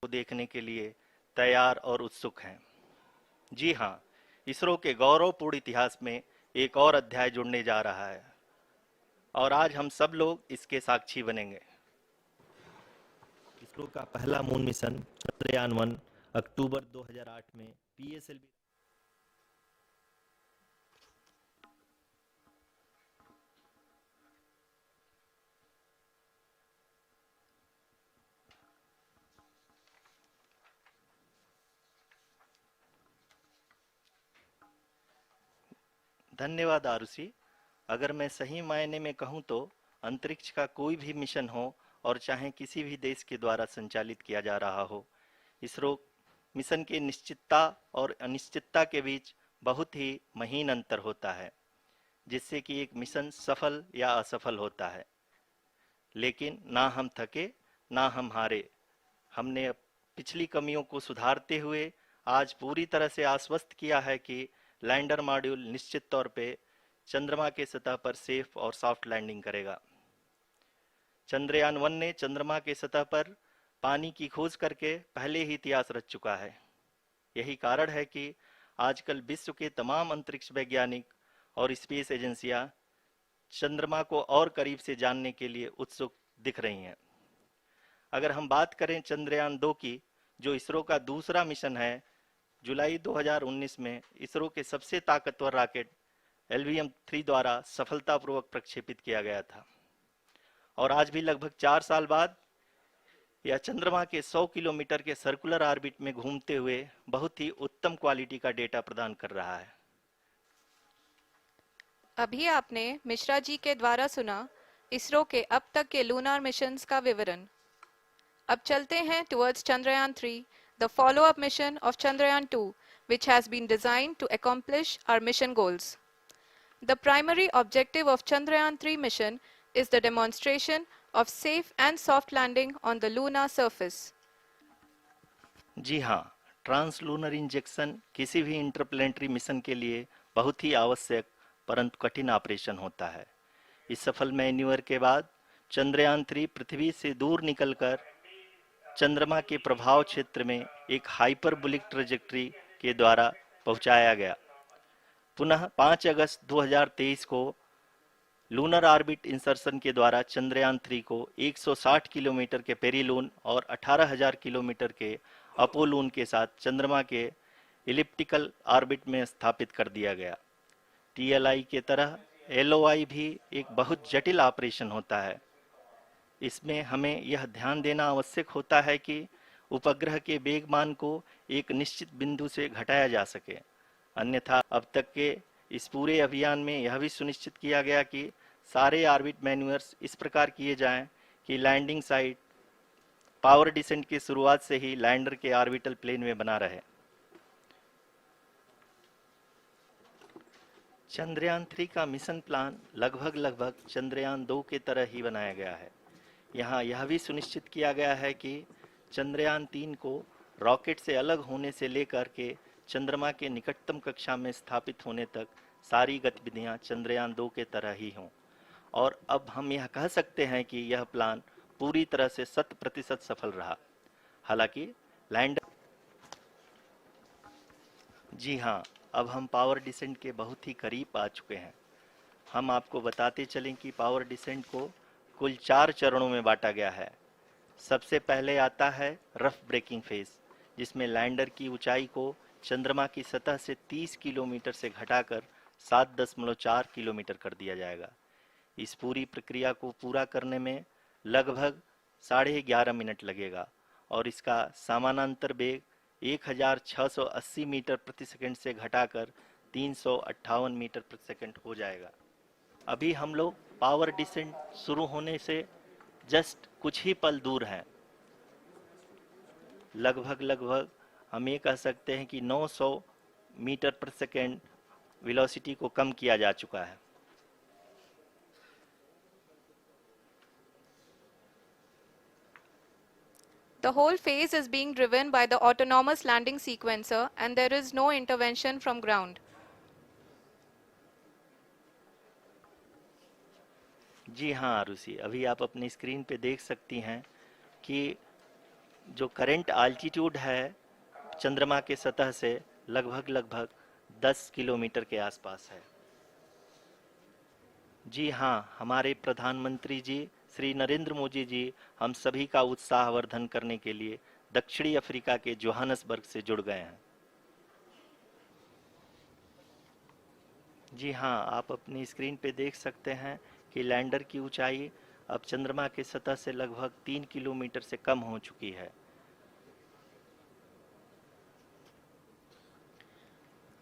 को देखने के लिए तैयार और उत्सुक हैं। जी हाँ, इसरो के गौरवपूर्ण इतिहास में एक और अध्याय जुड़ने जा रहा है और आज हम सब लोग इसके साक्षी बनेंगे। इसरो का पहला मून मिशन चंद्रयान 1 अक्टूबर 2008 में पीएसएलवी। धन्यवाद आरुषि। अगर मैं सही मायने में कहूं तो अंतरिक्ष का कोई भी मिशन हो और चाहे किसी भी देश के द्वारा संचालित किया जा रहा हो, इसरो मिशन की निश्चितता और अनिश्चितता के बीच बहुत ही महीन अंतर होता है, जिससे कि एक मिशन सफल या असफल होता है। लेकिन ना हम थके ना हम हारे। हमने पिछली कमियों को सुधारते हुए आज पूरी तरह से आश्वस्त किया है कि लैंडर मॉड्यूल निश्चित तौर पे चंद्रमा के सतह पर सेफ और सॉफ्ट लैंडिंग करेगा। चंद्रयान 1 ने चंद्रमा के सतह पर पानी की खोज करके पहले ही इतिहास रच चुका है। यही कारण है कि आजकल विश्व के तमाम अंतरिक्ष वैज्ञानिक और स्पेस एजेंसियां चंद्रमा को और करीब से जानने के लिए उत्सुक दिख रही हैं। अगर हम बात करें चंद्रयान 2 की, जो इसरो का दूसरा मिशन है, जुलाई 2019 में इसरो के सबसे ताकतवर रॉकेट LVM-3 द्वारा सफलतापूर्वक प्रक्षेपित किया गया था और आज भी लगभग 4 साल बाद यह चंद्रमा के 100 किलोमीटर के सर्कुलर ऑर्बिट में घूमते हुए बहुत ही उत्तम क्वालिटी का डेटा प्रदान कर रहा है। अभी आपने मिश्रा जी के द्वारा सुना इसरो के अब तक के लूनार मिशंस का विवरण। अब चलते हैं towards Chandrayaan 3, the follow-up mission of Chandrayaan 2, which has been designed to accomplish our mission goals. The primary objective of Chandrayaan 3 mission is the demonstration of safe and soft landing on the lunar surface. जी हाँ, translunar injection किसी भी interplanetary mission के लिए बहुत ही आवश्यक परंतु कठिन operation होता है। इस सफल मैन्यूवर के बाद चंद्रयान 3 पृथ्वी से दूर निकलकर चंद्रमा के प्रभाव क्षेत्र में एक हाइपरबोलिक ट्रेजेक्ट्री के द्वारा पहुंचाया गया। पुनः 5 अगस्त 2023 को लूनर ऑर्बिट इंसर्शन के द्वारा चंद्रयान 3 को 160 किलोमीटर के पेरीलून और 18,000 किलोमीटर के अपोलून के साथ चंद्रमा के इलिप्टिकल ऑर्बिट में स्थापित कर दिया गया। TLI के तरह LOI भी एक बहुत जटिल ऑपरेशन होता है। इसमें हमें यह ध्यान देना आवश्यक होता है कि उपग्रह के वेग मान को एक निश्चित बिंदु से घटाया जा सके। अन्यथा अब तक के इस पूरे अभियान में यह भी सुनिश्चित किया गया कि सारे ऑर्बिट मैन्यूअर्स इस प्रकार किए जाएं कि लैंडिंग साइट पावर डिसेंट की शुरुआत से ही लैंडर के ऑर्बिटल प्लेन में बना रहे। चंद्रयान 3 का मिशन प्लान लगभग चंद्रयान 2 के तरह ही बनाया गया है। यहाँ यह भी सुनिश्चित किया गया है कि चंद्रयान 3 को रॉकेट से अलग होने से लेकर के चंद्रमा के निकटतम कक्षा में स्थापित होने तक सारी गतिविधियां चंद्रयान 2 के तरह ही हों। और अब हम यह कह सकते हैं कि यह प्लान पूरी तरह से 100% सफल रहा। हालांकि लैंडर जी हाँ, अब हम पावर डिसेंट के बहुत ही करीब आ चुके हैं। हम आपको बताते चलें कि पावर डिसेंट को कुल 4 चरणों में बांटा गया है। सबसे पहले आता है रफ ब्रेकिंग फेज, जिसमें लैंडर की ऊंचाई को चंद्रमा की सतह से 30 किलोमीटर से घटाकर 7.4 किलोमीटर कर दिया जाएगा। इस पूरी प्रक्रिया को पूरा करने में लगभग 11.5 मिनट लगेगा और इसका समानांतर वेग 1680 मीटर प्रति सेकंड से घटाकर 358 मीटर प्रति सेकंड हो जाएगा। अभी हम लोग पावर डिसेंट शुरू होने से जस्ट कुछ ही पल दूर हैं। लगभग हम ये कह सकते हैं कि 900 मीटर प्रति सेकंड वेलोसिटी को कम किया जा चुका है। The whole phase is being driven by the autonomous landing sequencer and there is no intervention from ground. जी हाँ आरुषि, अभी आप अपनी स्क्रीन पे देख सकती हैं कि जो करंट आल्टीट्यूड है चंद्रमा के सतह से लगभग 10 किलोमीटर के आसपास है। जी हाँ, हमारे प्रधानमंत्री जी श्री नरेंद्र मोदी जी हम सभी का उत्साहवर्धन करने के लिए दक्षिणी अफ्रीका के जोहानसबर्ग से जुड़ गए हैं। जी हाँ, आप अपनी स्क्रीन पे देख सकते हैं कि लैंडर की ऊंचाई अब चंद्रमा के सतह से लगभग 3 किलोमीटर से कम हो चुकी है।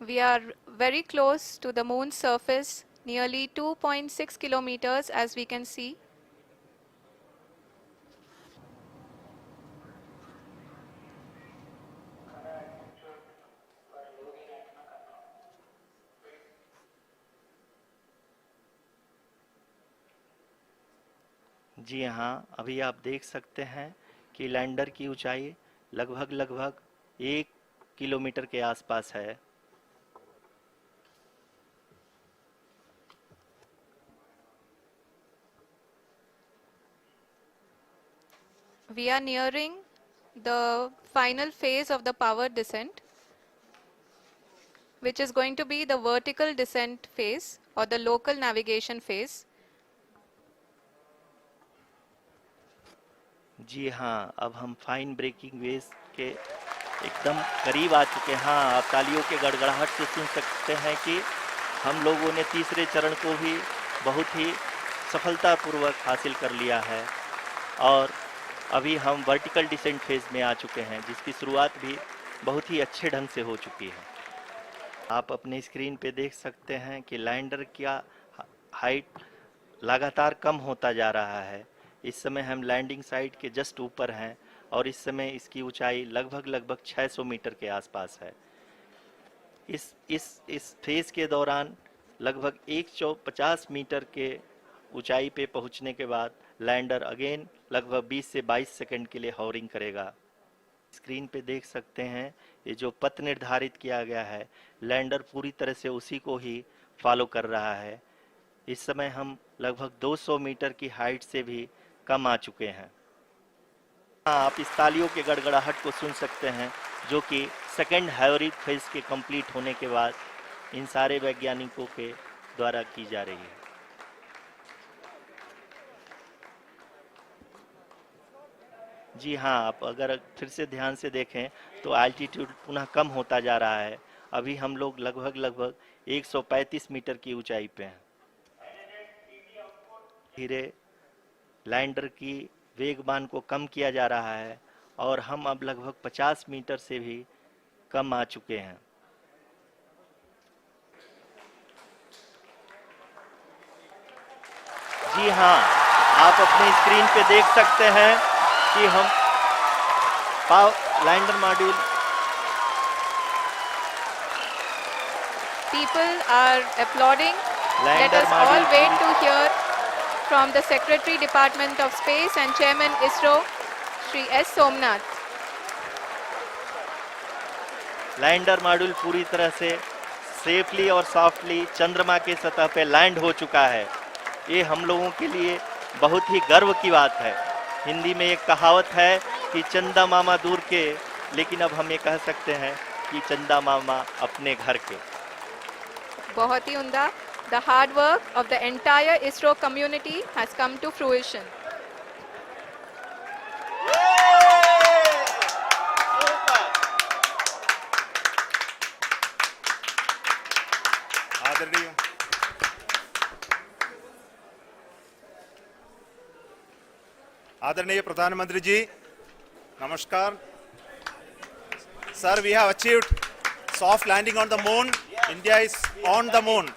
We are very close to the moon's surface, nearly 2.6 kilometers as we can see. जी हाँ, अभी आप देख सकते हैं कि लैंडर की ऊंचाई लगभग 1 किलोमीटर के आसपास है। We are nearing the final phase of the power descent, which is going to be the vertical descent phase or the local navigation phase. जी हाँ, अब हम फाइन ब्रेकिंग वेव्स के एकदम करीब आ चुके हैं। हाँ, आप तालियों के गड़गड़ाहट से सुन सकते हैं कि हम लोगों ने तीसरे चरण को भी बहुत ही सफलतापूर्वक हासिल कर लिया है और अभी हम वर्टिकल डिसेंट फेज में आ चुके हैं, जिसकी शुरुआत भी बहुत ही अच्छे ढंग से हो चुकी है। आप अपने स्क्रीन पे देख सकते हैं कि लैंडर का हाइट लगातार कम होता जा रहा है। इस समय हम लैंडिंग साइट के जस्ट ऊपर हैं और इस समय इसकी ऊंचाई लगभग 600 मीटर के आसपास है। इस फेज के दौरान लगभग 150 मीटर के ऊंचाई पे पहुंचने के बाद लैंडर अगेन लगभग 20 से 22 सेकंड के लिए हॉवरिंग करेगा। स्क्रीन पे देख सकते हैं ये जो पथ निर्धारित किया गया है, लैंडर पूरी तरह से उसी को ही फॉलो कर रहा है। इस समय हम लगभग 200 मीटर की हाइट से भी कम आ चुके हैं। हाँ, आप इस तालियों के गड़गड़ाहट को सुन सकते हैं जो कि सेकंड हाइब्रिड फेज के कंप्लीट होने के बाद इन सारे वैज्ञानिकों के द्वारा की जा रही है। जी हाँ, आप अगर फिर से ध्यान से देखें तो एल्टीट्यूड पुनः कम होता जा रहा है। अभी हम लोग लगभग 135 मीटर की ऊंचाई पे हैं। धीरे लैंडर की वेगमान को कम किया जा रहा है और हम अब लगभग 50 मीटर से भी कम आ चुके हैं। जी हाँ, आप अपने स्क्रीन पे देख सकते हैं कि हम lander module People are applauding. Let lander us all module wait to hear from the Secretary Department of Space and Chairman ISRO, Shri S. Somnath. Lander module पूरी तरह से सेफली और सॉफ्टली चंद्रमा के सतह पे लैंड हो चुका है। ये हम लोगों के लिए बहुत ही गर्व की बात है। हिंदी में एक कहावत है कि चंदा मामा दूर के, लेकिन अब हम ये कह सकते हैं कि चंदा मामा अपने घर के। बहुत ही उम्दा. The hard work of the entire ISRO community has come to fruition. आदरणीय प्रधानमंत्री जी, नमस्कार. Sir, we have achieved soft landing on the moon. India is on the moon.